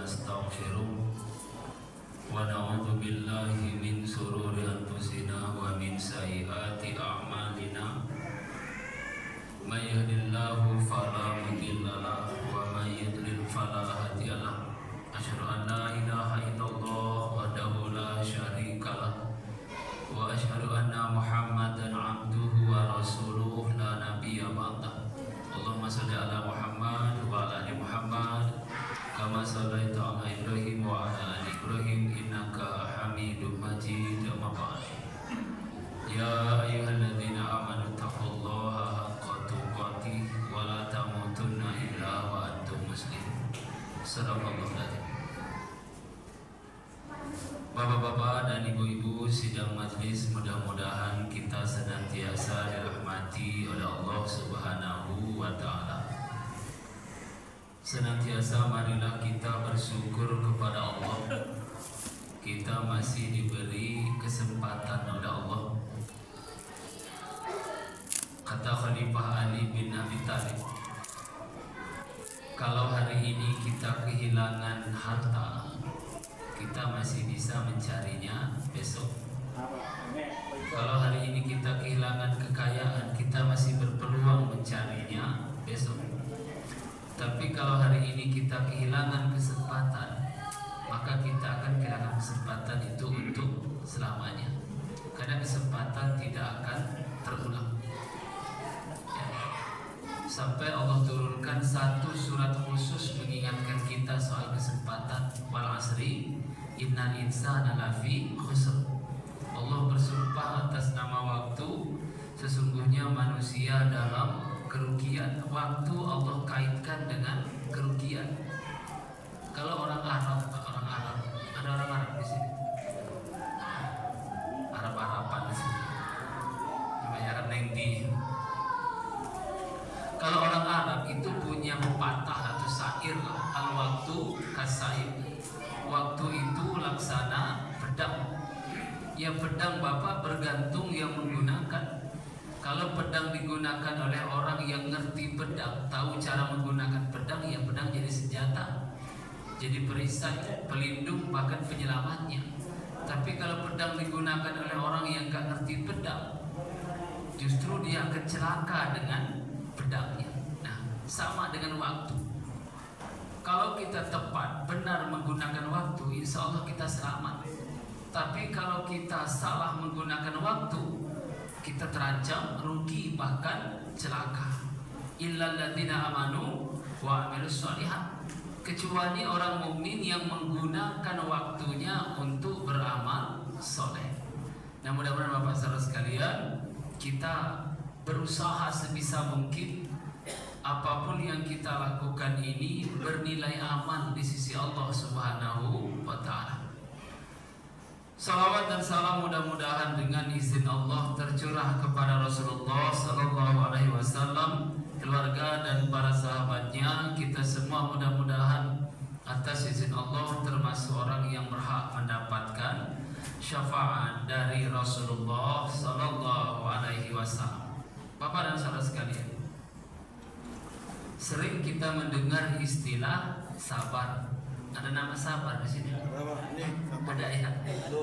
ونستغفره ونعوذ بالله من شرور أنفسنا ومن سيئات أعمالنا من يهد الله فلا مضل له ومن يضلل فلا هادي له أشهد أن لا إله إلا الله وحده لا شريك له وأشهد أن محمدا عبده ورسوله لا نبي بعده اللهم صل على محمد وعلى آل محمد كما صليت على إبراهيم وعلى آل إبراهيم إنك حميد مجيد أما بعد يا أيها الذين آمنوا اتقوا الله حق تقاته ولا تموتن إلا وأنتم مسلمون صدق الله العظيم. Bapak-bapak dan ibu-ibu sidang majelis, mudah-mudahan kita senantiasa dirahmati oleh Allah Subhanahu wa Ta'ala. Senantiasa marilah kita bersyukur kepada Allah. Kita masih diberi kesempatan oleh Allah. Kata Khalifah Ali bin Abi Thalib, kalau hari ini kita kehilangan harta, kita masih bisa mencarinya besok. Kalau hari ini kita kehilangan kekayaan, kita masih berpeluang mencarinya besok. Tapi kalau hari ini kita kehilangan kesempatan, maka kita akan kehilangan kesempatan itu untuk selamanya. Karena kesempatan tidak akan terulang. Ya. Sampai Allah turunkan satu surat khusus mengingatkan kita soal kesempatan. Wal asri innal insana lafi khusr. Allah bersumpah atas nama waktu, sesungguhnya manusia dalam kerugian. Waktu Allah kaitkan dengan kerugian. Kalau orang Arab, ada orang Arab di sini. Arab-Araban di sini. Namanya Arab Nengdi. Kalau orang Arab itu punya pepatah atau syair, al-waktu kasaib. Waktu itu laksana pedang. Ya pedang Bapak bergantung yang menggunakan. Kalau pedang digunakan oleh orang yang ngerti pedang, tahu cara menggunakan pedang, ya pedang jadi senjata, jadi perisai, pelindung, bahkan penyelamatnya. Tapi kalau pedang digunakan oleh orang yang gak ngerti pedang, justru dia akan celaka dengan pedangnya. Nah, sama dengan waktu. Kalau kita tepat, benar menggunakan waktu, insya Allah kita selamat. Tapi kalau kita salah menggunakan waktu, kita terancam rugi, bahkan celaka. Illal ladzina amanu wa amilus sholihat. Kecuali orang mukmin yang menggunakan waktunya untuk beramal soleh. Nah, mudah-mudahan Bapak saudara sekalian, kita berusaha sebisa mungkin apapun yang kita lakukan ini bernilai aman di sisi Allah Subhanahu wa Ta'ala. Salawat dan salam mudah-mudahan dengan izin Allah tercurah kepada Rasulullah Sallallahu Alaihi Wasallam, keluarga dan para sahabatnya. Kita semua mudah-mudahan atas izin Allah termasuk orang yang berhak mendapatkan syafaat dari Rasulullah Sallallahu Alaihi Wasallam. Bapak dan saudara sekalian, sering kita mendengar istilah sabar. Ada nama sabar di sini. Ada ya.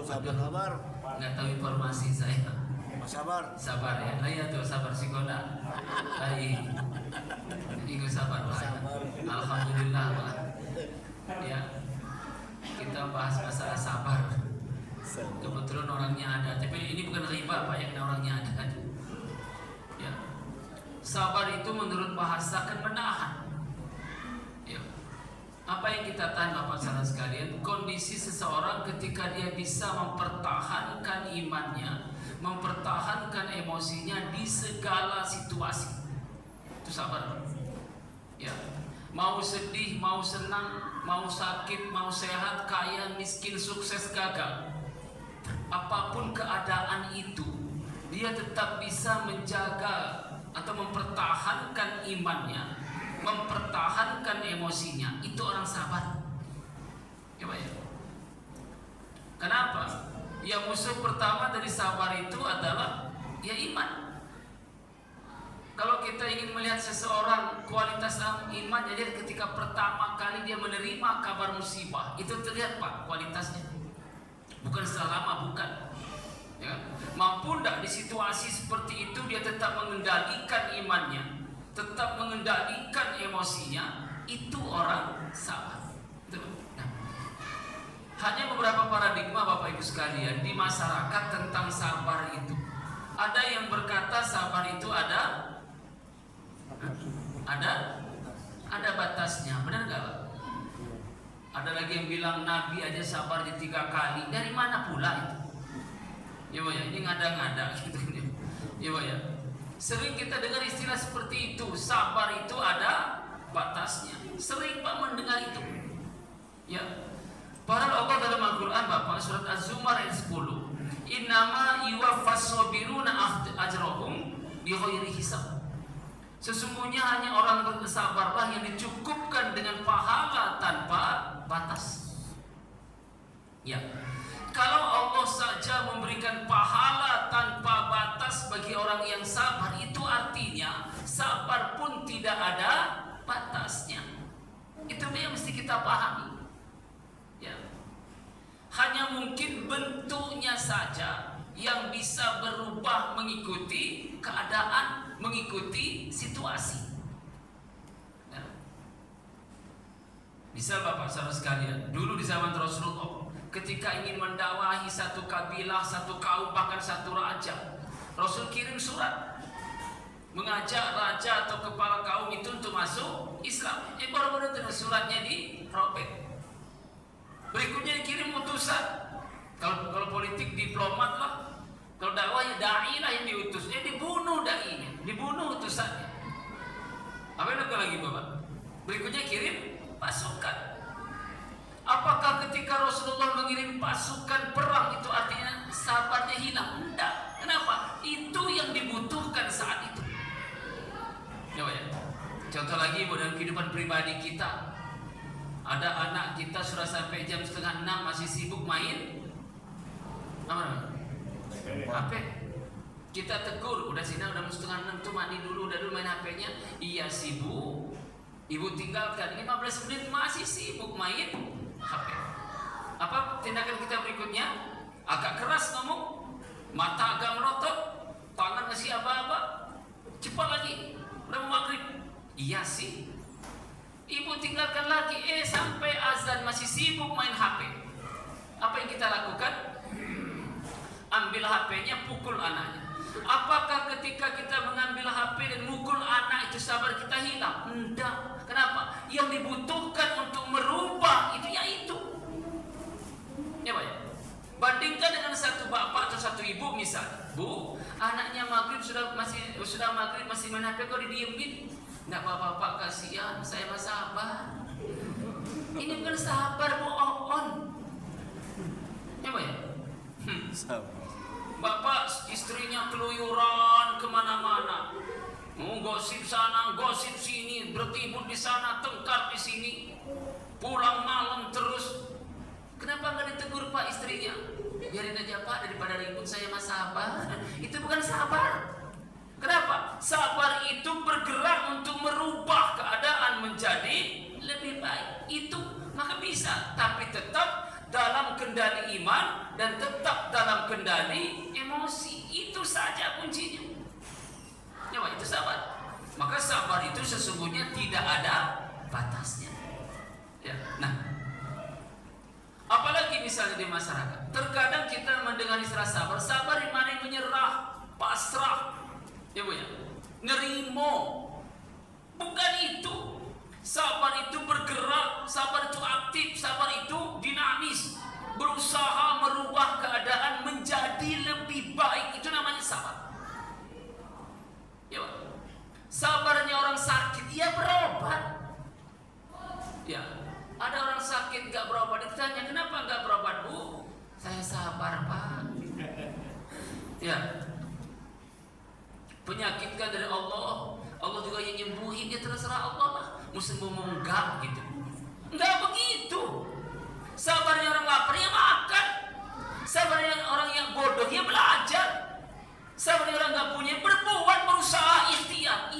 Sabar. Nggak tahu informasi saya. Sabar. Sabar ya. Lah ya tuh sabar sikoda. Baik. Ikut sabar Pak. Alhamdulillah Pak. Ya. Kita bahas masalah sabar. Kebetulan orangnya ada. Tapi ini bukan riba Pak, yang orangnya ada. Ya. Sabar itu menurut bahasa kan menahan. Ya. Apa yang kita tahan Bapak saudara sekalian? Kondisi seseorang ketika dia bisa mempertahankan imannya, mempertahankan emosinya di segala situasi. Itu sabar. Ya. Mau sedih, mau senang, mau sakit, mau sehat, kaya, miskin, sukses, gagal. Apapun keadaan itu, dia tetap bisa menjaga atau mempertahankan imannya, mempertahankan emosinya. Itu orang sabar. Ya Pak ya. Kenapa? Ya musuh pertama dari sabar itu adalah ya iman. Kalau kita ingin melihat seseorang kualitas iman, jadi ketika pertama kali dia menerima kabar musibah, itu terlihat Pak kualitasnya. Bukan setelah lama, bukan. Ya, mampu tidak di situasi seperti itu dia tetap mengendalikan imannya, tetap mengendalikan emosinya, itu orang sabar. Nah, hanya beberapa paradigma Bapak Ibu sekalian di masyarakat tentang sabar itu. Ada yang berkata sabar itu ada batasnya, benar nggak Pak? Ada lagi yang bilang Nabi aja sabarnya 3 kali. Dari mana pula itu? Ya Pak ya, ini ngada-ngada gitu ya Pak ya. Sering kita dengar istilah seperti itu, sabar itu ada batasnya. Sering Pak mendengar itu. Ya. Padahal Allah dalam Al-Qur'an Bapak surat Az-Zumar ayat 10, "Innama yuwaffas sabiruna ajrahum bighairi hisab." Sesungguhnya hanya orang bersabarlah yang dicukupkan dengan pahala tanpa batas. Ya. Kalau Allah saja memberikan pahala tanpa batas bagi orang yang sabar, itu artinya sabar pun tidak ada batasnya. Itu yang mesti kita pahami. Ya. Hanya mungkin bentuknya saja yang bisa berubah mengikuti keadaan, mengikuti situasi. Ya. Misal Bapak saudara sekalian, dulu di zaman Rasulullah, ketika ingin mendakwahi satu kabilah, satu kaum, bahkan satu raja, Rasul kirim surat mengajak raja atau kepala kaum itu untuk masuk Islam. Baru-baru itu suratnya dirobek. Berikutnya dikirim utusan. Kalau politik diplomat lah, kalau dakwah ya dai lah yang diutus. Dibunuh dainya, dibunuh utusannya. Apa yang lagi Bapak? Berikutnya kirim pasukan. Apakah ketika Rasulullah mengirim pasukan perang itu artinya sabarnya hilang? Tidak. Kenapa? Itu yang dibutuhkan saat itu. Ya, ya. Contoh lagi dalam kehidupan pribadi kita. Ada anak kita sudah sampai jam 5:30 masih sibuk main apa namanya? HP. Kita tegur, udah sini udah 5:30 tuh mandi dulu, udah dulu main HP-nya. Iya sibuk. Ibu tinggalkan 15 menit masih sibuk main HP. Apa tindakan kita berikutnya? Agak keras ngomong, mata agak merotot, tangan masih aba-aba. Cepat lagi, udah mau maghrib. Iya sih. Ibu tinggalkan lagi, sampai azan masih sibuk main HP. Apa yang kita lakukan? Ambil HP-nya, pukul anaknya. Apakah ketika kita mengambil HP dan mukul anak itu sabar kita hilang? Enggak. Kenapa? Yang dibutuhkan untuk merubah itu ya itu. Ya Pak ya. Bandingkan dengan satu bapak atau satu ibu misal, Bu, anaknya maghrib sudah maghrib masih main HP kok didiemin. Enggak Bapak kasihan, saya mah sabar. Ini bukan sabar, bohong. Ya Pak ya. Sabar. Bapak istrinya keluyuran kemana-mana, gosip sana, gosip sini, bertibur di sana, tengkar di sini, pulang malam terus. Kenapa nggak ditegur Pak istrinya? Biarin aja Pak, daripada ribut saya mah sabar. Itu bukan sabar. Kenapa? Sabar itu bergerak untuk merubah keadaan menjadi lebih baik. Itu maka bisa, tapi tetap dalam kendali iman dan tetap dalam kendali emosi. Itu saja kuncinya. Ya Pak, itu sabar. Maka sabar itu sesungguhnya tidak ada batasnya. Ya. Nah, apalagi misalnya di masyarakat, terkadang kita mendengar istilah sabar. Sabar di mana yang menyerah, pasrah, ya Bu ya, nerimo. Bukan itu. Sabar itu bergerak, sabar itu aktif, sabar itu dinamis, berusaha merubah keadaan menjadi lebih baik. Itu namanya sabar. Ya, sabarnya orang sakit, ia berobat. Ya, ada orang sakit gak berobat, ditanya kenapa gak berobat Bu? Saya sabar Pak. Ya, penyakit kan dari Allah. Allah juga yang nyembuhin, ya terserah Allah lah. Mau sembuh mau enggak gitu. Enggak begitu. Sabarnya orang lapar ya makan. Sabarnya orang yang bodoh ya belajar. Sabarnya orang enggak punya berbuat, berusaha, ikhtiar.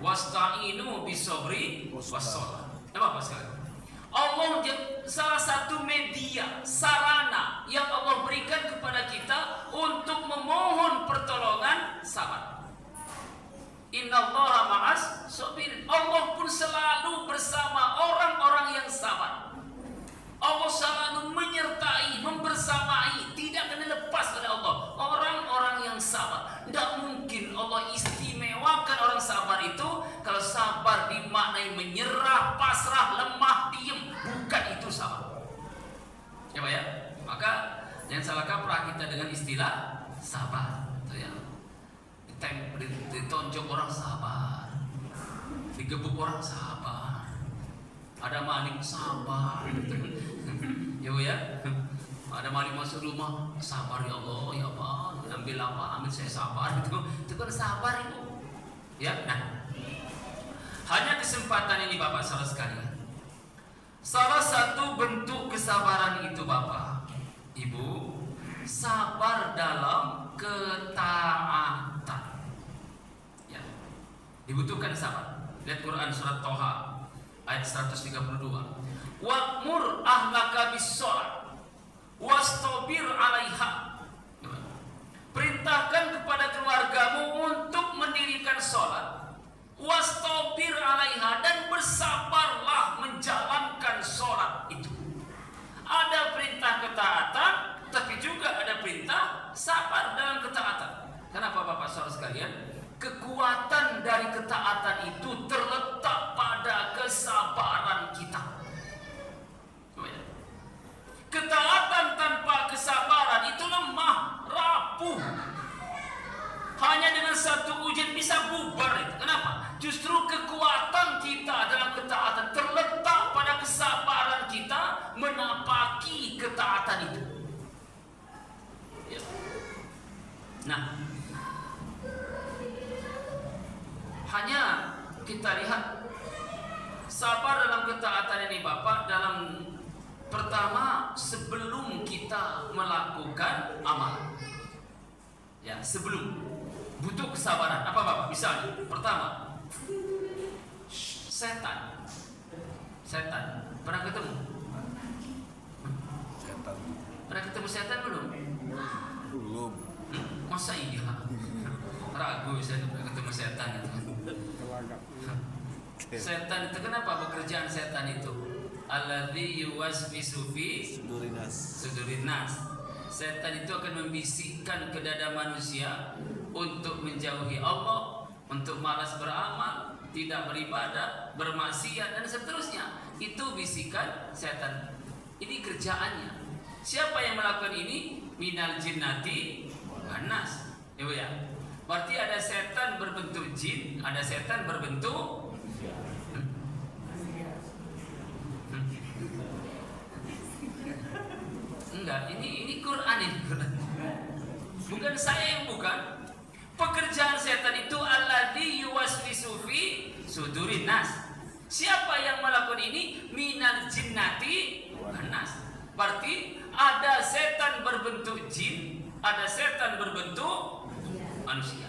Wasta'inu bisobri wassalah. Apa sekali? Allah salah satu media, sarana yang Allah berikan kepada kita untuk memohon pertolongan sabar. Innallaha ma'as sabirin. Allah pun selalu bersama orang-orang yang sabar. Allah selalu menyertai, membersamai, tidak akan dilepas oleh Allah orang-orang yang sabar. Tidak mungkin Allah istimewakan orang sabar itu kalau sabar dimaknai menyerah, pasrah, lemah, diem. Bukan itu sabar. Ya Pak ya? Maka jangan salah kaprah kita dengan istilah sabar. Itu ya. Ditonjok orang sabar, digebuk orang sabar, ada maling sabar. Ya Bu ya, ada maling masuk rumah, sabar ya Allah, ya Allah, ambil apa, ambil saya sabar. Itu kan sabar itu. Ya, nah, hanya kesempatan ini Bapak saudara sekalian. Salah satu bentuk kesabaran itu Bapak, Ibu, sabar dalam ketaatan. Ya, dibutuhkan sabar. Lihat Quran surat Toha ayat 132. Wa'mur ahlaka bis-shalah wastabir 'alaiha. Perintahkan kepada keluargamu untuk mendirikan sholat, wastabir 'alaiha, dan bersabarlah menjalankan sholat itu. Ada perintah ketaatan, tapi juga ada perintah sabar dalam ketaatan. Kenapa Bapak saudara sekalian? Kekuatan dari ketaatan itu terletak pada kesabaran kita. Ketaatan tanpa kesabaran itu lemah, rapuh. Hanya dengan satu ujian bisa bubar itu. Kenapa? Justru kekuatan kita dalam ketaatan terletak pada kesabaran kita menapaki ketaatan itu. Ya. Nah, hanya kita lihat sabar dalam ketaatan ini Bapak, dalam pertama sebelum kita melakukan amal. Ya, sebelum butuh kesabaran. Apa Bapak? Misalnya, pertama, setan. Setan. Pernah ketemu? Setan. Pernah ketemu setan belum? Belum. Masa iya? Ragu saya pernah ketemu setan itu. Setan itu kenapa pekerjaan setan itu? Alladzi yuwaswisu fi sudurin nas. Setan itu akan membisikkan ke dada manusia untuk menjauhi Allah, untuk malas beramal, tidak beribadah, bermaksiat dan seterusnya. Itu bisikan setan. Ini kerjaannya. Siapa yang melakukan ini? Minal jinnati wan nas. Ya. Berarti ada setan berbentuk jin, ada setan berbentuk enggak, ini Quran ini. Bukan saya yang bukan. Pekerjaan setan itu alladzi yuwaswisu fi sudurin nas. Siapa yang melakukan ini? Minal jinnati wan nas. Berarti ada setan berbentuk jin, ada setan berbentuk manusia.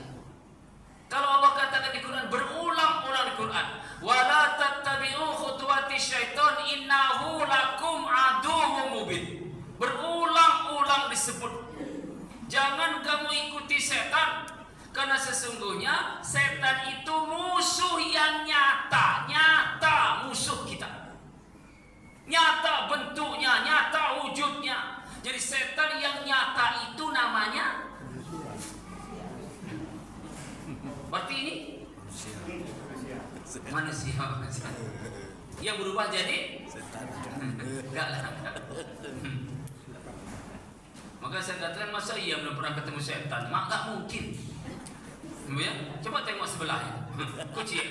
Kalau Allah katakan di Quran, berulang-ulang di Quran, wala tattabi'u khutuwati syaitan innahu lakum aduwwum mubin. Berulang-ulang disebut, jangan kamu ikuti setan, karena sesungguhnya setan itu musuh yang nyata, nyata musuh kita, nyata bentuknya, nyata wujudnya. Jadi setan yang nyata itu namanya berarti ini manusia. Yang berubah jadi Setan. enggak lah. Maka saya katakan, masa iya belum pernah ketemu setan? Mak, enggak mungkin. Ya? Coba tengok sebelah itu. Kucing.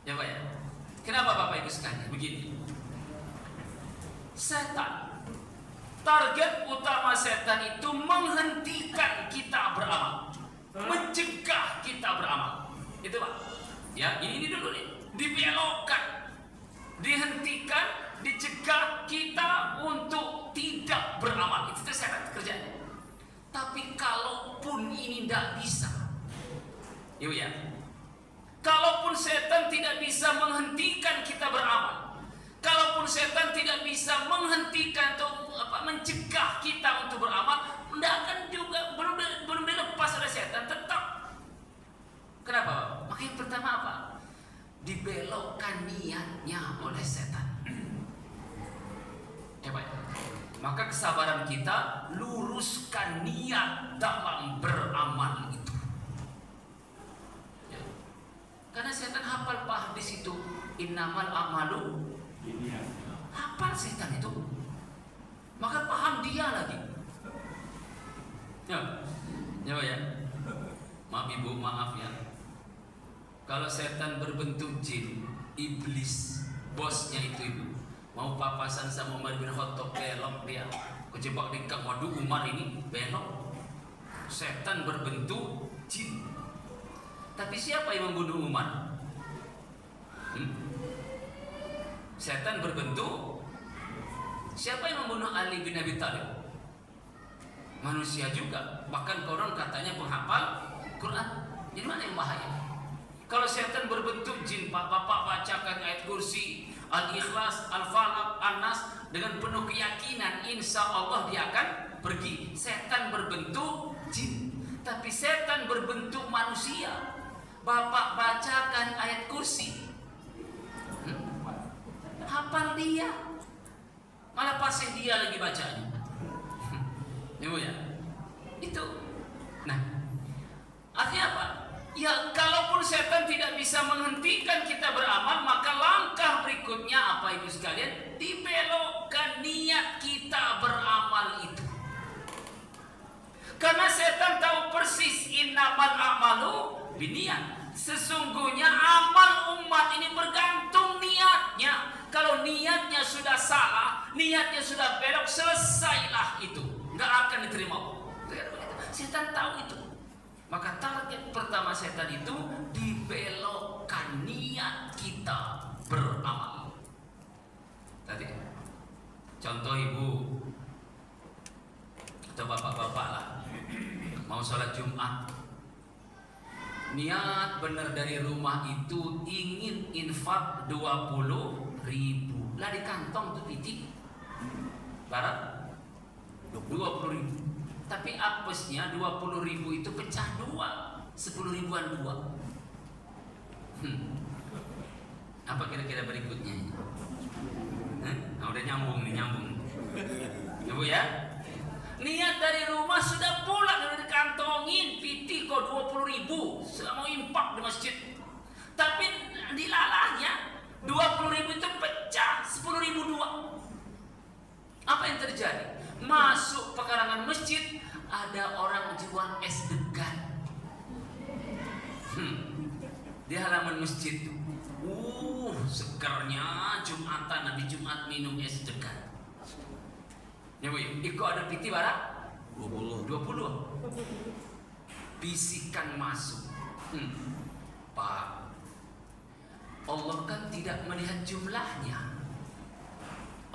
Ya Pak ya. Kenapa Bapak Ibu sekalian? Begini. Setan, target utama setan itu menghentikan kita beramal, mencegah kita beramal. Itu Pak. Ya, ini dulu nih. Dibelokkan, dihentikan, dicegah kita untuk tidak beramal. Itu setan kerjanya. Tapi kalaupun ini tidak bisa, ya, Kalaupun setan tidak bisa menghentikan kita beramal, kalaupun setan tidak bisa menghentikan atau mencegah kita untuk beramal, tidak akan juga belum dilepas oleh setan, tetap. Kenapa? Maka yang pertama apa? Dibelokkan niatnya oleh setan. Baik. Maka kesabaran kita, luruskan niat dalam beramal itu. Ya. Karena setan hafal hadis itu, innamal a'malu, hafal setan itu. Maka paham dia lagi. Ya, ya. Maaf ibu, maaf ya. Kalau setan berbentuk jin, iblis, bosnya itu ibu, mau papasan sama Umar bin Khattab, belok dia. Kejebak di kak, waduh Umar ini belok. Setan berbentuk jin. Tapi siapa yang membunuh Umar? Setan berbentuk. Siapa yang membunuh Ali bin Abi Thalib? Manusia juga. Bahkan konon katanya penghafal Quran. Jadi mana yang bahaya? Kalau setan berbentuk jin, Bapak bacakan ayat kursi, Al-Ikhlas, Al-Falaq, An-Nas dengan penuh keyakinan, insya Allah dia akan pergi. Setan berbentuk jin, tapi setan berbentuk manusia. Bapak bacakan ayat kursi, hafal dia, malah pasih dia lagi bacanya. Ibu ya, itu. Nah, artinya apa? Ya, kalaupun setan tidak bisa menghentikan kita beramal, maka langkah berikutnya apa ibu sekalian? Dibelokkan niat kita beramal itu. Karena setan tahu persis innamal a'malu binniat. Sesungguhnya amal umat ini bergantung niatnya. Kalau niatnya sudah salah, niatnya sudah belok, selesailah itu, nggak akan diterima. Setan tahu itu. Maka target pertama setan itu dibelokkan niat kita beramal. Tadi contoh ibu atau bapak-bapak lah mau sholat Jumat, niat benar dari rumah itu ingin infak 20.000 lah di kantong tuh titik barat 20.000. Tapi apesnya 20.000 itu pecah dua, 10 ribuan dua. Apa kira-kira berikutnya? Nah, udah nyambung nih, nyambung. Ibu ya, niat dari rumah sudah pulang, udah dikantongin, piti kok 20.000, sudah mau impak di masjid. Tapi dilalahnya 20.000 itu pecah 10.000 dua. Apa yang terjadi? Masuk pekarangan masjid, ada orang jual es degan di halaman masjid. Segernya Jumatan, Nabi Jumat minum es degan. Ya bu, iko ada piti barang 20. Bisikan masuk. Pak, Allah kan tidak melihat jumlahnya,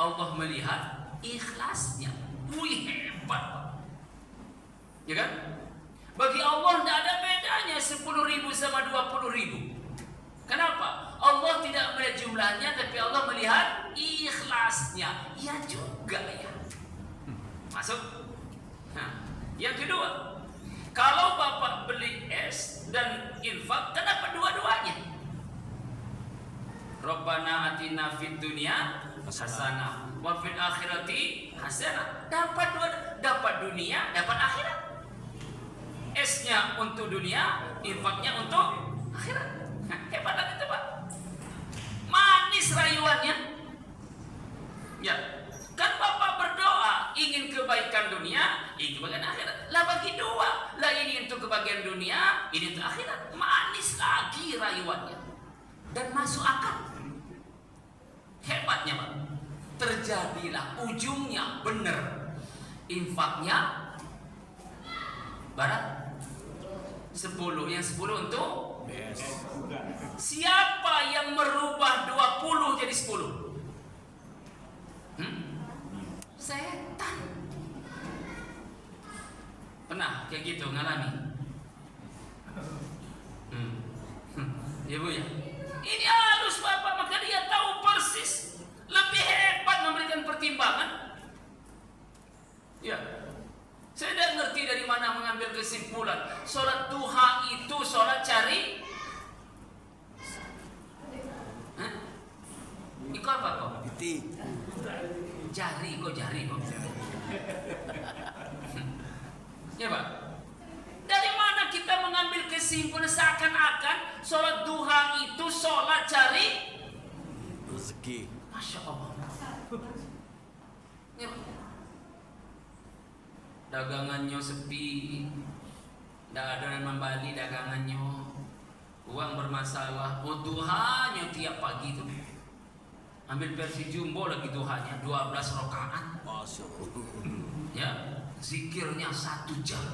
Allah melihat ikhlasnya. Wih, hebat Pak. Ya kan? Bagi Allah tidak ada bedanya 10.000 sama 20.000. Kenapa? Allah tidak melihat jumlahnya, tapi Allah melihat ikhlasnya. Iya juga ya. Masuk. Nah, yang kedua, kalau Bapak beli es dan infak, kenapa dua-duanya? Rabbana atina fid dunya hasanah wa fil akhirati hasanah. Dapat dunia, dapat akhirat. Esnya untuk dunia, infaknya untuk akhirat. Hebat lagi itu Pak. Manis rayuannya. Ya, kan Bapak berdoa ingin kebaikan dunia, ingin kebaikan akhirat. Lah bagi dua, lah ini untuk kebahagiaan dunia, ini untuk akhirat. Manis lagi rayuannya dan masuk akal. Hebatnya Pak. Terjadilah ujungnya benar. Infaknya barat 10, yang 10 untuk siapa yang merubah 20 jadi 10? Setan. Pernah kayak gitu ngalami? Ya Bu ya. Ini halus Bapak, maka dia tahu persis. Lebih hebat memberikan pertimbangan. Ya. Saya tidak ngerti dari mana mengambil kesimpulan. Sholat duha itu sholat cari. Hah? Itu apa kok? Jari kok. Ya Pak. Dari mana kita mengambil kesimpulan seakan-akan sholat duha itu sholat cari rezeki. Masya Allah. Ya, Pak. Dagangannya sepi, tidak ada yang membeli dagangannya, uang bermasalah. Oh duhanya tiap pagi itu ambil versi jumbo lagi duhanya 12 rakaat. Ya, zikirnya 1 jam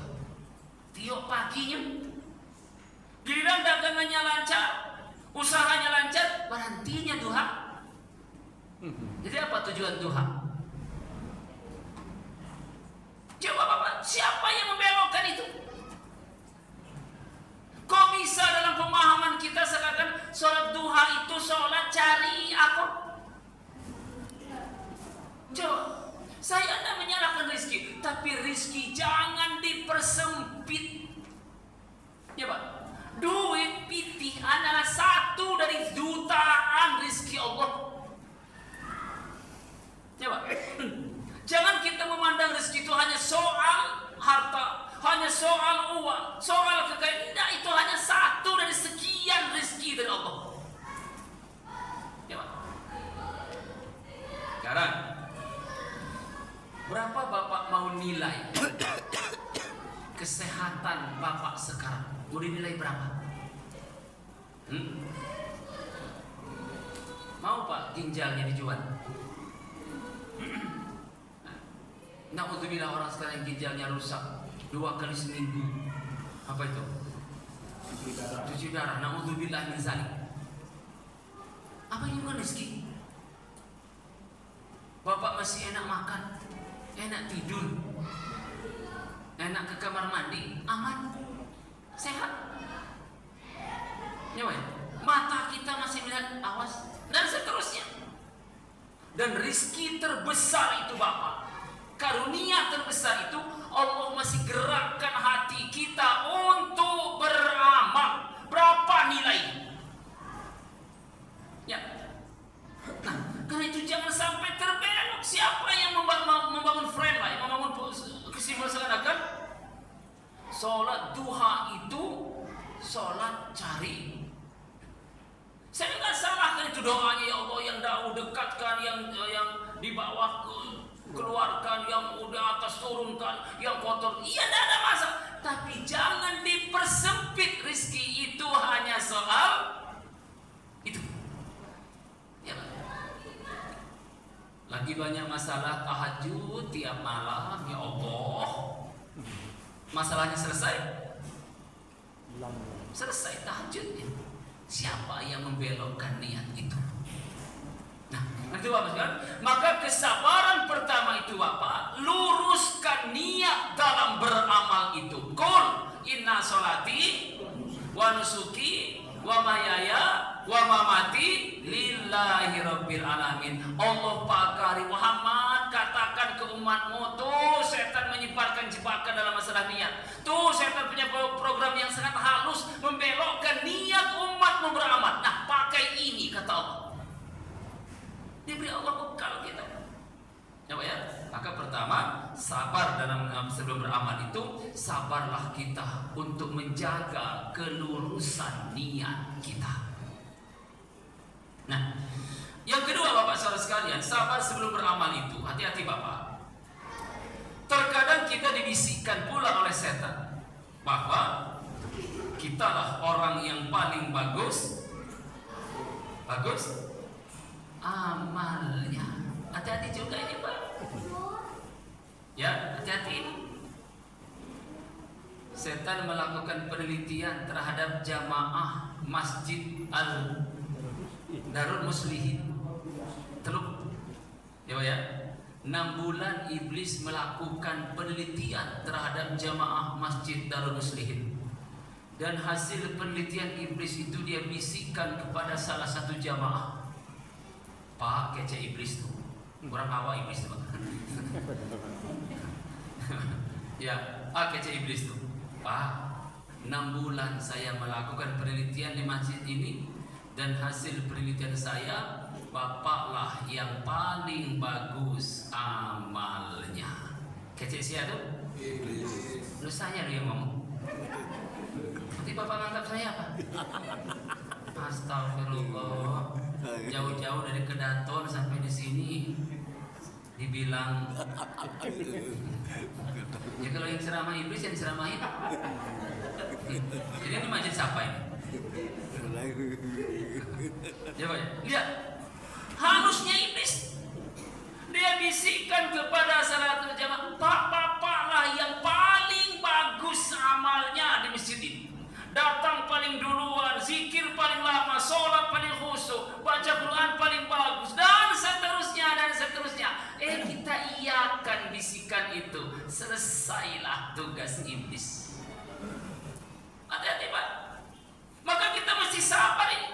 tiap paginya. Giliran dagangannya lancar, usahanya lancar, berhentinya duha. Jadi apa tujuan duha? Coba Bapak, siapa yang membelokkan itu? Kok bisa dalam pemahaman kita seakan sholat duha itu sholat cari apa? Coba, saya tidak menyalahkan rizki, tapi rizki jangan dipersempit. Ya Pak, duit pitih adalah satu dari jutaan rizki Allah. Ya Pak. Jangan kita memandang rezeki itu hanya soal harta, hanya soal uang, soal kekayaan. Tidak, itu hanya satu dari sekian rezeki dari Allah. Ya Pak. Sekarang, berapa Bapak mau nilai kesehatan Bapak sekarang? Mau dinilai berapa? Mau Pak ginjalnya dijual? Na'udzubillah, orang sekarang yang ginjalnya rusak 2 kali seminggu. Apa itu? Cuci darah. Na'udzubillah min zalik. Apa ini bukan rezeki? Bapak masih enak makan, enak tidur, enak ke kamar mandi, aman, sehat. Ya, mata kita masih melihat, awas, dan seterusnya. Dan rezeki terbesar itu Bapak, karunia terbesar itu Allah masih gerakkan hati kita untuk beramal. Berapa nilai? Ya. Nah, karena itu jangan sampai terbelok. Siapa yang membangun frame lah, yang membangun kesimpulan seakan-akan sholat duha itu sholat cari. Saya nggak salahkan itu doanya, ya Allah yang Daud dekatkan, yang di bawah keluarkan, yang udah atas turunkan, yang kotor. Iya, tidak ada masalah. Tapi jangan dipersempit. Rizki itu hanya soal itu. Ya, lagi banyak masalah tahajud tiap malam. Ya Allah, masalahnya selesai? Selesai tahajudnya. Siapa yang membelokkan niat itu? Nah, itu Bapak kan? Maka kesabaran pertama itu Bapak, luruskan niat dalam beramal itu. Qul inna sholati wa nusuki wa mahyaya wa mamati lillahi rabbil alamin. Allah pakari Muhammad, katakan ke umatmu, tuh setan menyebarkan jebakan dalam masalah niat. Tuh setan punya program yang sangat halus membelokkan niat umatmu beramal. Nah, pakai ini kata Allah. Diberi Allah bekal kita. Ya Pak ya. Maka pertama, sabar dalam sebelum beramal itu, sabarlah kita untuk menjaga kelurusan niat kita. Nah, yang kedua Bapak saudara sekalian, sabar sebelum beramal itu, hati-hati Bapak. Terkadang kita dibisikkan pula oleh setan bahwa kitalah orang yang paling bagus amalnya. Hati-hati juga ini Pak. Ya, hati-hati. Setan melakukan penelitian terhadap jamaah Masjid Darul Muslihin Teluk. Ya, 6 bulan iblis melakukan penelitian terhadap jamaah Masjid Darul Muslihin. Dan hasil penelitian iblis itu dia bisikkan kepada salah satu jamaah. Pak, kece iblis tuh. Kurang awak iblis tuh. Ya, kece iblis tuh. Pak, 6 bulan saya melakukan penelitian di masjid ini, dan hasil penelitian saya, bapaklah yang paling bagus amalnya. Kece siapa tuh? Lu saya yang ngomong. Nanti bapak nganggap saya apa? Astagfirullah. Jauh-jauh dari Kedaton sampai di sini dibilang. Ya kalau yang ceramah iblis yang diceramahin. Jadi ini masjid siapa ini? Coba ya, lihat. Halusnya iblis. Dia bisikkan kepada salah satu jamaah, Pak, bapaklah yang paling bagus amalnya di masjid ini. Datang paling duluan, zikir paling lama, sholat paling khusyuk, baca Quran paling bagus, dan seterusnya dan seterusnya. Kita iakan bisikan itu. Selesailah tugas iblis. Hati-hati Pak. Maka kita mesti sabar ini.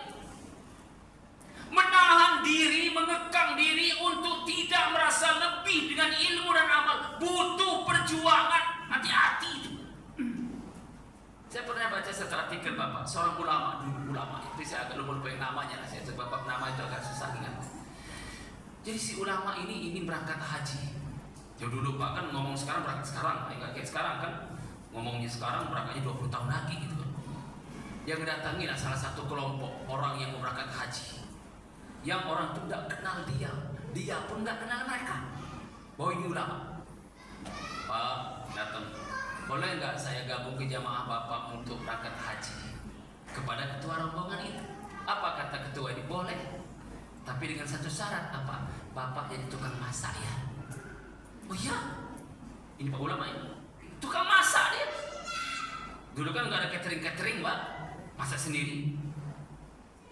Menahan diri, mengekang diri untuk tidak merasa lebih dengan ilmu dan amal. Butuh perjuangan. Hati-hati itu. Saya pernah baca satu artikel Bapak, seorang ulama, dulu ulama. Itu saya agak lupa yang namanya. Saya sebab nama itu agak susah ingat. Jadi si ulama ini berangkat haji. Jauh dulu Pak kan ngomong sekarang berangkat sekarang. Enggak kayak sekarang kan. Ngomongnya sekarang berangkatnya 20 tahun lagi gitu kan. Yang mendatangi salah satu kelompok orang yang mau berangkat haji. Yang orang itu tidak kenal dia pun tidak kenal mereka. Bahwa ini ulama. Pak, datang. Boleh nggak saya gabung ke jamaah Bapak untuk berangkat haji? Kepada ketua rombongan itu. Apa kata ketua ini? Boleh. Tapi dengan satu syarat apa? Bapak jadi tukang masak ya. Oh iya? Ini Pak ulama ini. Tukang masak dia. Dulu kan nggak ada catering Pak. Masak sendiri.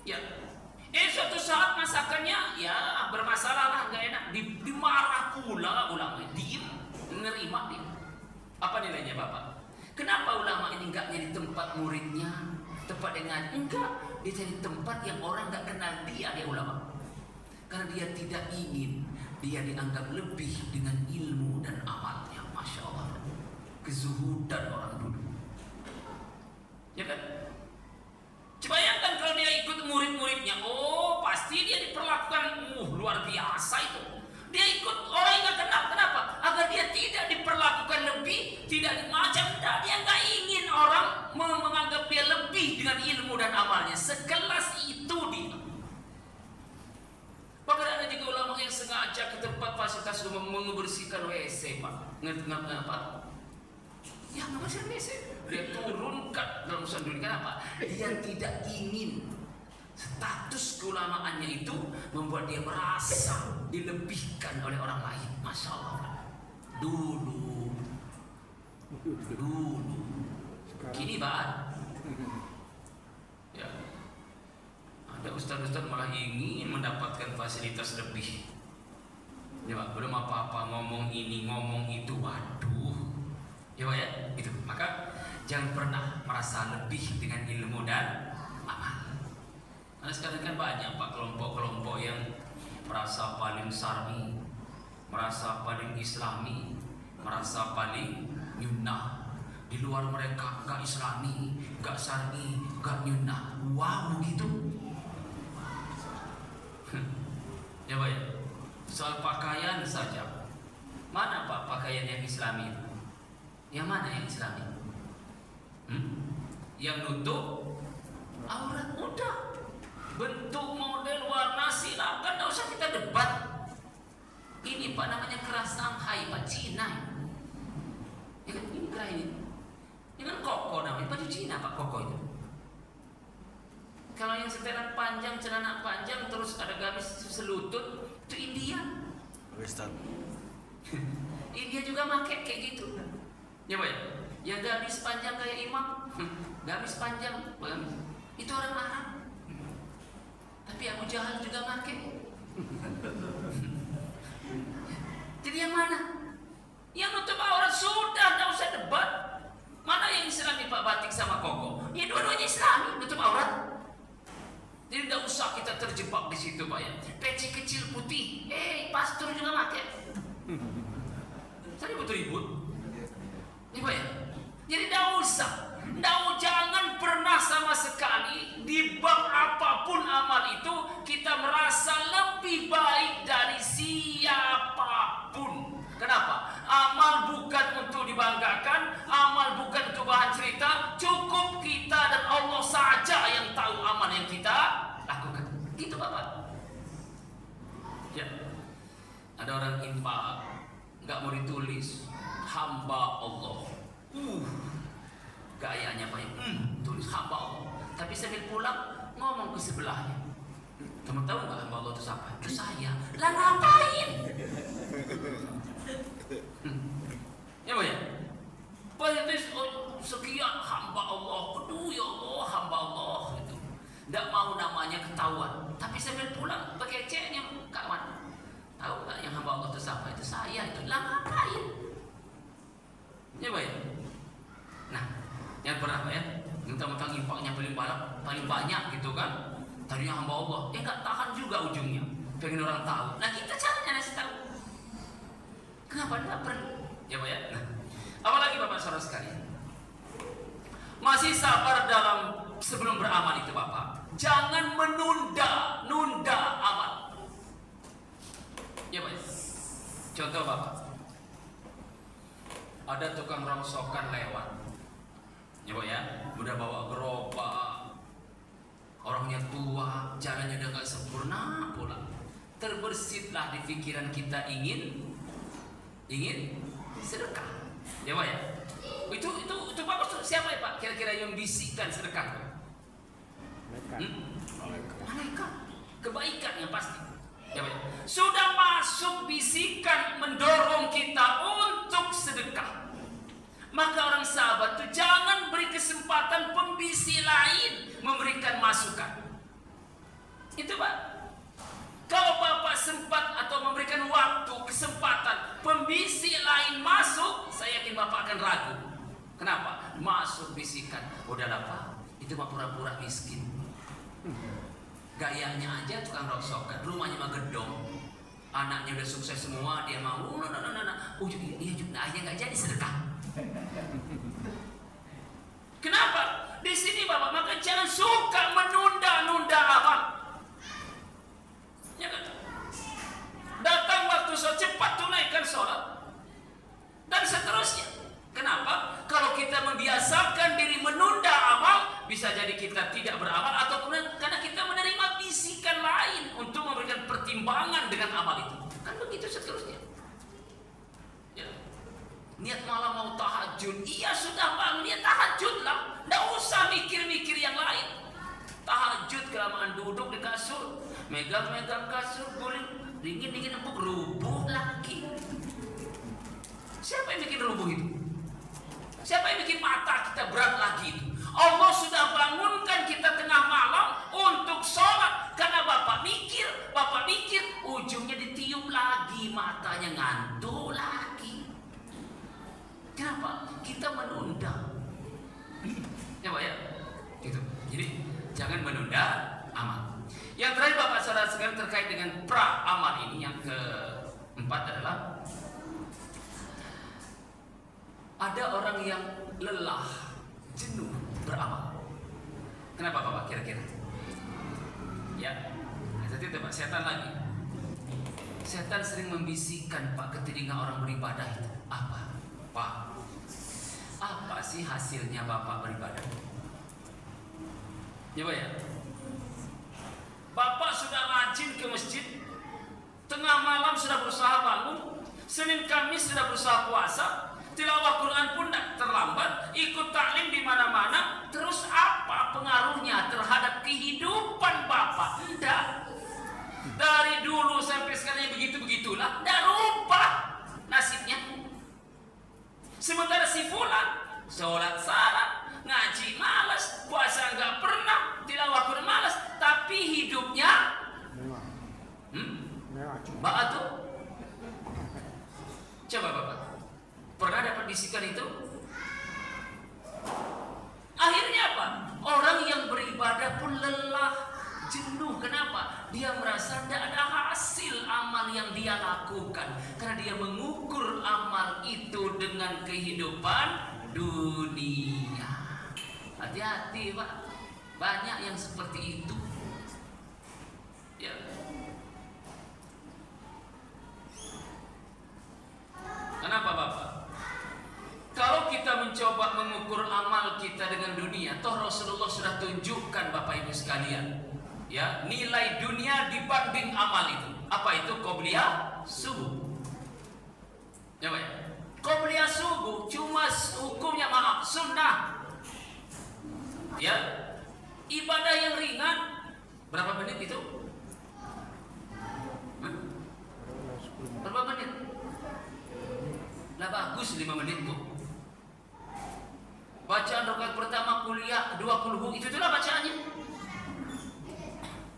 Ya. Suatu saat masakannya ya bermasalah lah, nggak enak, dimarah pula ulama, diem, nerima dia. Apa nilainya Bapak? Kenapa ulama ini nggak nyari tempat muridnya, tempat dengan enggak, dia cari tempat yang orang nggak kenal dia ulama, karena dia tidak ingin dia dianggap lebih dengan ilmu dan amalnya. Masya Allah, kezuhudan orang dulu, ya kan? Bayangkan kalau dia ikut murid-muridnya, pasti dia diperlakukan luar biasa itu. Dia ikut orang yang nggak kenal, kenapa? Agar dia tidak diperlakukan lebih, tidak macam dia nggak ingin orang menganggap dia lebih dengan ilmu dan amalnya. Sekelas itu dia. Bahkan ada juga ulama yang sengaja ke tempat fasilitas umum membersihkan WC, Pak. Ngapa? Ya nggak bisa WC. Dia turunkan dalam urusan dunia. Kenapa? Dia tidak ingin status keulamaannya itu membuat dia merasa dilebihkan oleh orang lain. Masya Allah. Dulu. Kini Pak. Ya. Ada ustaz-ustaz malah ingin mendapatkan fasilitas lebih. Ya Pak, belum apa-apa ngomong ini ngomong itu, waduh. Ya Pak ya, itu. Maka jangan pernah merasa lebih dengan ilmu dan amal. Karena sekarang kan banyak Pak kelompok-kelompok yang merasa paling syar'i, merasa paling islami, merasa paling nyunnah. Di luar mereka gak islami, gak syar'i, gak nyunnah. Wow begitu. Ya Pak ya, soal pakaian saja. Mana Pak pakaian yang islami? Yang mana yang islami? Yang nutup aurat, udah. Bentuk, model, warna, silakan, tidak usah kita debat. Ini Pak namanya keras Shanghai Pak, Cina. Ya kan ini kerah ini. Ini kan koko namanya, baju Cina Pak, koko itu. Kalau yang setelan panjang, celana panjang, terus ada gamis selutut, itu India. India juga pakai kayak gitu. Ya Pak ya? Yang gamis panjang kayak imam, gamis panjang, itu orang Arab. Tapi Abu Jahal juga pakai. Jadi yang mana? Yang nutup aurat sudah, tidak usah debat. Mana yang Islami Pak, batik sama koko? Ya itu Pak ya. Peci kecil putih. Pastor juga pakai. Saya butuh ribut. Ini Pak ya. Jadi jangan pernah sama sekali di bab apapun amal itu kita merasa lebih baik dari siapapun. Kenapa? Amal bukan untuk dibanggakan, amal bukan untuk bahan cerita. Cukup kita dan Allah saja yang tahu amal yang kita lakukan. Gitu Bapak. Ya. Ada orang infak, nggak mau ditulis hamba Allah. Gayanya Pak ya. Tulis hamba Allah. Tapi sambil pulang ngomong ke sebelahnya. Kamu tahu nggak hamba Allah itu siapa? Itu saya. Lah ngapain? Ya Pak ya. Sekian hamba Allah. Aduh ya Allah hamba Allah gitu. Nggak mau namanya ketahuan. Tapi sambil pulang pakai ceknya kawan. Tahu nggak yang hamba Allah itu siapa? Itu saya itu. Lah ngapain? Ya Pak ya. Nah, yang pernah Pak ya, mentang-mentang infaknya paling banyak gitu kan, tadinya hamba Allah, nggak tahan juga ujungnya, pengen orang tahu. Nah kita caranya ngasih tahu. Kenapa nggak perlu? Ya Pak ya. Nah, apalagi Bapak saudara sekalian, masih sabar dalam sebelum beramal itu Bapak, jangan menunda amal. Ya Pak ya. Contoh Bapak, ada tukang rongsokan lewat. Ya Pak ya, udah bawa gerobak, orangnya tua, jalannya udah gak sempurna pula. Terbersitlah di pikiran kita ingin sedekah. Ya Pak ya. Itu Bapak siapa ya Pak? Kira-kira yang bisikkan sedekah? Malaikat. Kebaikan yang pasti. Ya Pak ya. Sudah masuk bisikan mendorong kita untuk sedekah. Maka orang sahabat itu jangan beri kesempatan pembisi lain memberikan masukan. Itu Pak. Kalau Bapak sempat atau memberikan waktu, kesempatan pembisi lain masuk, saya yakin Bapak akan ragu. Kenapa? Masuk bisikan. Udahlah Pak, itu mah pura-pura miskin. Gayanya aja tukang rongsokan, rumahnya mah gedong. Anaknya udah sukses semua, dia mau dia juga aja nggak jadi sedekah. Kenapa? Di sini Bapak, maka jangan suka menunda-nunda amal. Ya kan? Datang waktu sholat, cepat tunaikan sholat dan seterusnya. Kenapa? Kalau kita membiasakan diri menunda amal, bisa jadi kita tidak beramal atau karena kita menerima bisikan lain untuk memberikan pertimbangan dengan amal itu. Kan begitu seterusnya. Ya. Niat malam mau tahajud, iya sudah bangun, niat tahajud lah. Nggak usah mikir-mikir yang lain. Tahajud kelamaan duduk di kasur, megang-megang kasur, guling, dingin-dingin empuk, rubuh lagi. Siapa yang bikin rubuh itu? Siapa yang bikin mata kita berat lagi itu? Allah sudah bangunkan kita tengah malam untuk sholat. Karena Bapak mikir, ujungnya ditiup lagi, matanya ngantuk lagi. Kenapa? Kita menunda. Ya Pak ya? Gitu. Jadi jangan menunda amal. Yang terakhir Bapak saudara sekalian terkait dengan pra amal ini, yang keempat adalah ada orang yang lelah, jenuh beramal. Kenapa Bapak kira-kira? Ya, jadi itu Pak, setan lagi. Setan sering membisikkan Pak ke telinga orang beribadah itu. Apa? Pak, apa sih hasilnya Bapak beribadah? Ya Pak ya. Bapak sudah rajin ke masjid, tengah malam sudah berusaha bangun, Senin Kamis sudah berusaha puasa, tilawah Quran pun tidak terlambat, ikut taklim di mana-mana. Terus apa pengaruhnya terhadap kehidupan Bapak? Tidak. Dari dulu sampai sekarang begitu-begitulah, tidak rubah nasibnya. Sementara si fulan sholat salah, ngaji malas, puasa nggak pernah, tilawah Quran malas, tapi hidupnya Bapak tuh coba Bapak pernah dapat bisikan itu? Akhirnya apa? Orang yang beribadah pun lelah, jenuh. Kenapa? Kenapa? Dia merasa tidak ada hasil amal yang dia lakukan, karena dia mengukur amal itu dengan kehidupan dunia. Hati-hati Pak, banyak yang seperti itu. Ya. Kenapa Bapak? Kalau kita mencoba mengukur amal kita dengan dunia, toh Rasulullah sudah tunjukkan Bapak Ibu sekalian, ya, nilai dunia dibanding amal itu. Apa itu? Qobliyah subuh. Ya Pak, qobliyah subuh cuma hukumnya maaf sunnah. Ya, ibadah yang ringan berapa menit itu? Berapa menit? Lah bagus 5 menit Bu. Bacaan rakaat pertama kuliah 20 itulah bacaannya.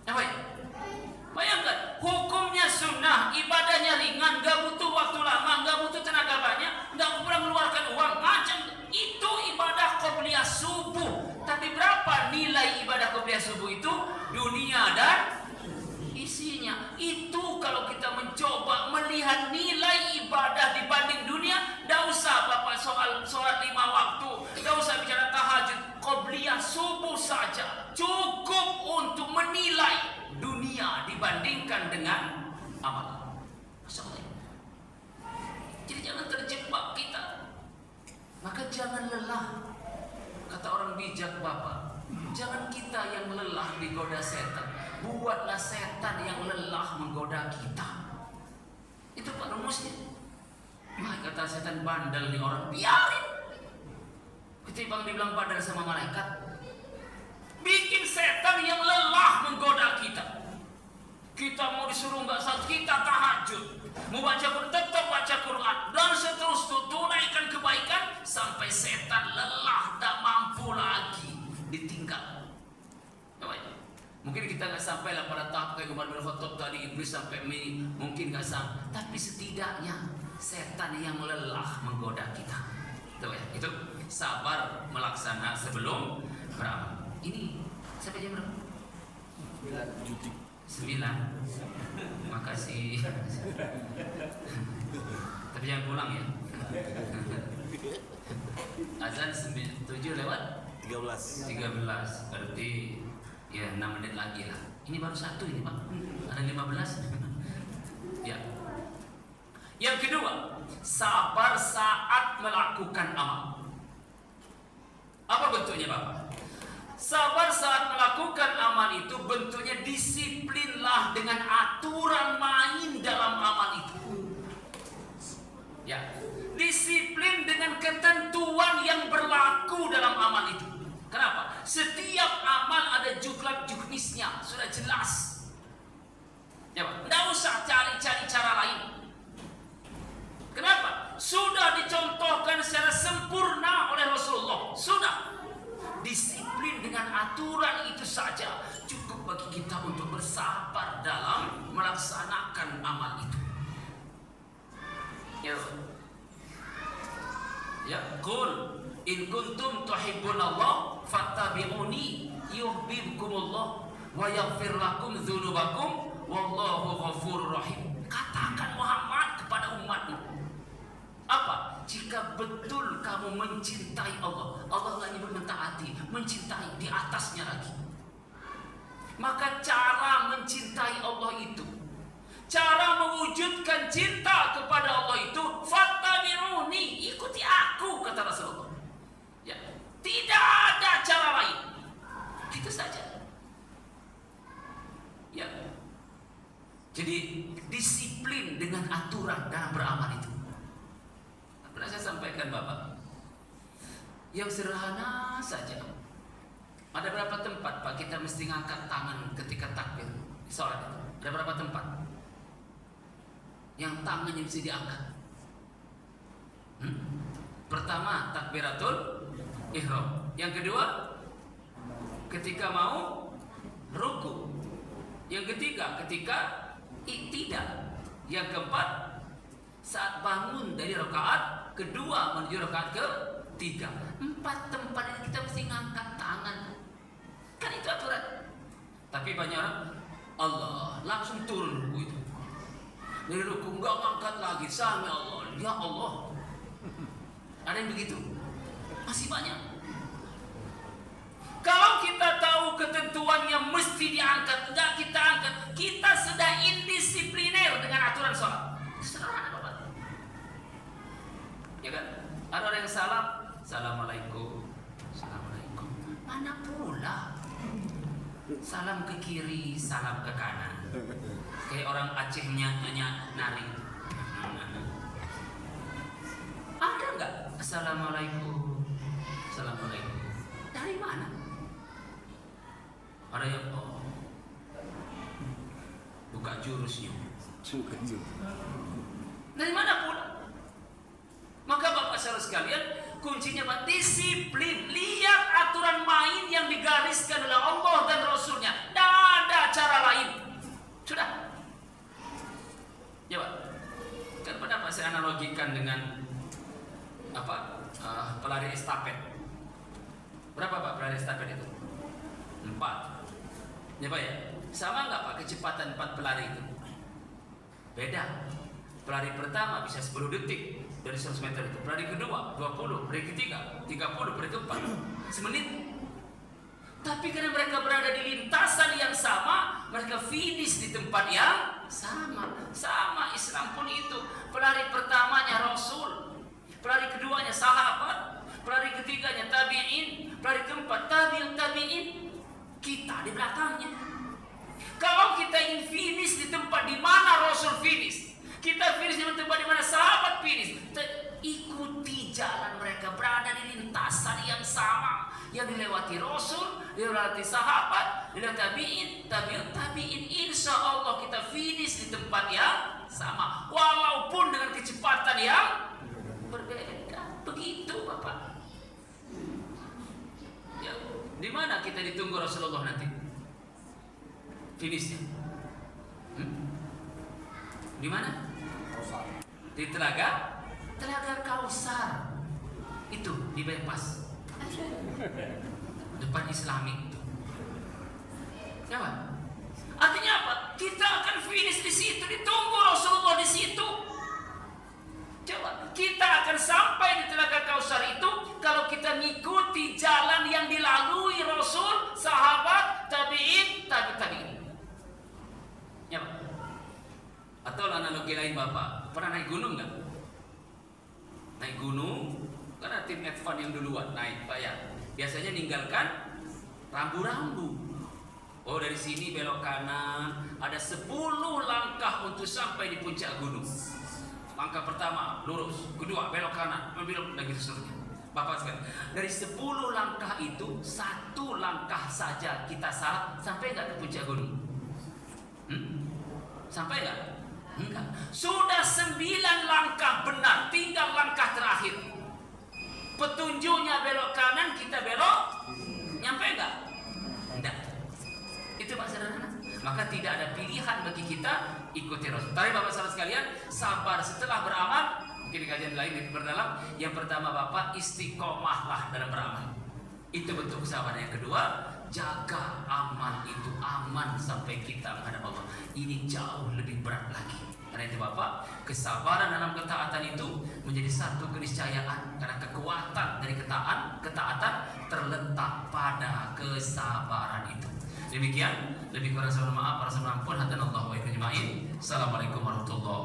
Apa ya? Bayangkan, hukumnya sunnah, ibadahnya ringan, gak butuh waktu lama, gak butuh tenaga banyak, gak pernah mengeluarkan uang, macam itu ibadah qobliyah subuh. Tapi berapa nilai ibadah qobliyah subuh itu? Dunia dan isinya. Itu kalau kita mencoba melihat nilai ibadah dibanding dunia, tidak usah Bapak soal sholat 5 waktu, tidak usah bicara tahajud, qobliyah subuh saja cukup untuk menilai dunia dibandingkan dengan amal. Jadi jangan terjebak kita, maka jangan lelah. Kata orang bijak Bapak, jangan kita yang lelah digoda setan, buatlah setan yang lelah menggoda kita. Itu Pak rumusnya. Kata setan, bandel nih orang, biarin. Ketimbang dibilang bandel sama malaikat, bikin setan yang lelah menggoda kita. Kita mau disuruh nggak saat kita tahajud, mau baca Quran tetap baca Quran, dan seterusnya tunaikan kebaikan sampai setan lelah tak mampu lagi ditinggal. Mungkin kita nggak sampai lah pada tahap kayak Umar bin Khattab tadi, iblis sampai mungkin nggak sampai, tapi setidaknya setan yang lelah menggoda kita. Itu sabar melaksana sebelum beramal. Ini sampai jam berapa? 9. Makasih. Tapi jangan pulang ya. Azan 7 lewat 13. Berarti ya 6 menit lagi lah. Ini baru 1 ini Pak. Ada 15. Ya. Yang kedua, sabar saat melakukan amal. Apa bentuknya Bapak? Sabar saat melakukan amal itu bentuknya disiplinlah dengan aturan main dalam amal itu. Ya, disiplin dengan ketentuan yang berlaku dalam amal itu. Kenapa? Setiap amal ada juknisnya, sudah jelas. Ya Pak, tidak usah cari-cari cara lain. Kenapa? Sudah dicontohkan secara sempurna oleh Rasulullah. Sudah. Disiplin dengan aturan itu saja cukup bagi kita untuk bersabar dalam melaksanakan amal itu. Ya, qul in kuntum tuhibbunallah fattabi'uni yuhibbukumullah wa yaghfir lakum dzunubakum wallahu ghafurur rahim. Katakan Muhammad kepada umatmu, apa? Jika betul kamu mencintai Allah, Allah nggak nyebut mentaati, mencintai di atasnya lagi. Maka cara mencintai Allah itu, cara mewujudkan cinta kepada Allah itu, fattabi'uni, ikuti aku, kata Rasulullah. Ya, tidak ada cara lain. Itu saja. Ya. Jadi disiplin dengan aturan dalam beramal itu. Pernah saya sampaikan Bapak, yang sederhana saja. Ada berapa tempat Pak kita mesti ngangkat tangan ketika takbir sholat itu? Ada berapa tempat yang tangannya mesti diangkat? Pertama takbiratul ihram. Yang kedua ketika mau ruku. Yang ketiga ketika i'tidal. Yang keempat saat bangun dari rakaat kedua menuju rakaat ketiga. 4 tempat ini kita mesti ngangkat tangan. Kan itu aturan. Tapi banyak orang Allah, langsung turun ruku itu. Dari ruku nggak ngangkat lagi, sami Allah, ya Allah. Ada yang begitu? Masih banyak. Kalau kita tahu ketentuannya mesti diangkat, enggak kita angkat, kita sudah indisipliner dengan aturan sholat. Sederhana Bapak. Ya kan? Ada orang yang salam, Assalamualaikum, Assalamualaikum. Mana pula? Salam ke kiri, salam ke kanan. Kayak orang Acehnya nari. Ada enggak? Assalamualaikum, Assalamualaikum. Dari mana? Ada yang buka jurusnya. Dari mana pula? Maka Bapak saudara sekalian, kuncinya Pak, disiplin. Lihat aturan main yang digariskan oleh Allah dan Rasulnya. Tidak ada cara lain. Sudah. Ya Pak. Kan pernah Pak saya analogikan dengan pelari estafet. Berapa Pak pelari estafet itu? 4. Ya Pak ya. Sama nggak Pak kecepatan 4 pelari itu? Beda. Pelari pertama bisa 10 detik dari 100 meter itu. Pelari kedua 20, pelari ketiga 30, pelari keempat semenit. Tapi karena mereka berada di lintasan yang sama, mereka finish di tempat yang sama. Sama Islam pun itu. Pelari pertamanya Rasul, pelari keduanya sahabat, pelari ketiganya tabi'in, pelari keempat tabi'in. Kita di belakangnya. Kalau kita ingin finish di tempat di mana Rasul finish, kita finish di tempat di mana sahabat finish, ikuti jalan mereka, berada di lintasan yang sama, yang dilewati Rasul, dilewati sahabat, dilewati tabi'in. Insya Allah kita finish di tempat yang sama, walaupun dengan kecepatan yang berbeda. Begitu Bapak. Ya, di mana kita ditunggu Rasulullah nanti? Finishnya? Di mana? Di Telaga Kausar. Itu di bypass depan Islamik. Ya Pak? Artinya apa? Kita akan finish di situ, ditunggu Rasulullah di situ. Coba, kita akan sampai di Telaga Kausar itu kalau kita mengikuti jalan yang dilalui Rasul, sahabat, tabi'in. Ya Pak? Atau analogi lain Bapak, pernah naik gunung nggak? Naik gunung, karena tim F1 yang duluan naik Pak ya. Biasanya ninggalkan rambu-rambu. Oh dari sini belok kanan, ada 10 langkah untuk sampai di puncak gunung. Langkah pertama lurus, kedua belok kanan, belok lagi seterusnya. Bapak sekalian, dari 10 langkah itu 1 langkah saja kita salah, sampai nggak ke puncak gunung? Sampai nggak? Enggak. Sudah 9 langkah benar, tinggal langkah terakhir. Petunjuknya belok kanan, kita belok, nyampe nggak? Enggak. Itu Pak sederhana. Maka tidak ada pilihan bagi kita ikuti Rasul. Tapi Bapak saudara sekalian, sabar setelah beramal. Mungkin di kajian lain lebih berdalam. Yang pertama Bapak, istiqomahlah dalam beramal. Itu bentuk kesabaran. Yang kedua, jaga amal itu aman sampai kita menghadap Allah. Ini jauh lebih berat lagi. Karena itu Bapak, kesabaran dalam ketaatan itu menjadi satu keniscayaan. Karena kekuatan dari ketaatan terletak pada kesabaran itu. Demikian, lebih kurang saya mohon maaf, para ampun, hadanallahu wa iyyakum ajmain. Assalamualaikum warahmatullahi wabarakatuh.